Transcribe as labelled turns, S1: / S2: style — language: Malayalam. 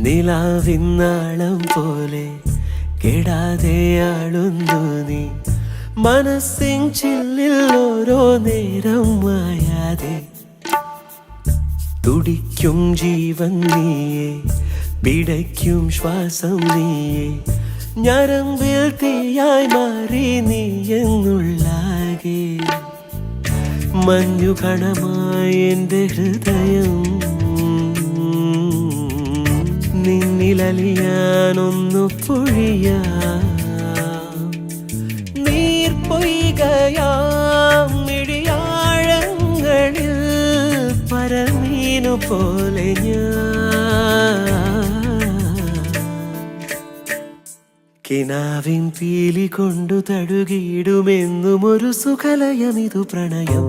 S1: നിലാവിന്നാളം പോലെ കെടാതെ ആളുന്നു നീ മനസ്സിൻ ചില്ലിൽ ഓരോ നേരം മായാതെ തുടിക്കും ജീവൻ നീയേ പിടയ്ക്കും ശ്വാസം നീയേ ഞരമ്പിൽ തീയായി മാറി നീ എന്നുള്ളാകെ മഞ്ഞുകണമായി എൻ്റെ ഹൃദയം നിന്നിലലിയാനൊന്നു പൊഴിയാം നീർപ്പൊയ്കയാം മിഴിയാഴങ്ങളിൽ പരമീനു പോലെ ഞാൻ കിനാവിൻ പീലി കൊണ്ടു തടുകിടുമെന്നും ഒരു സുഖലയമിതു പ്രണയം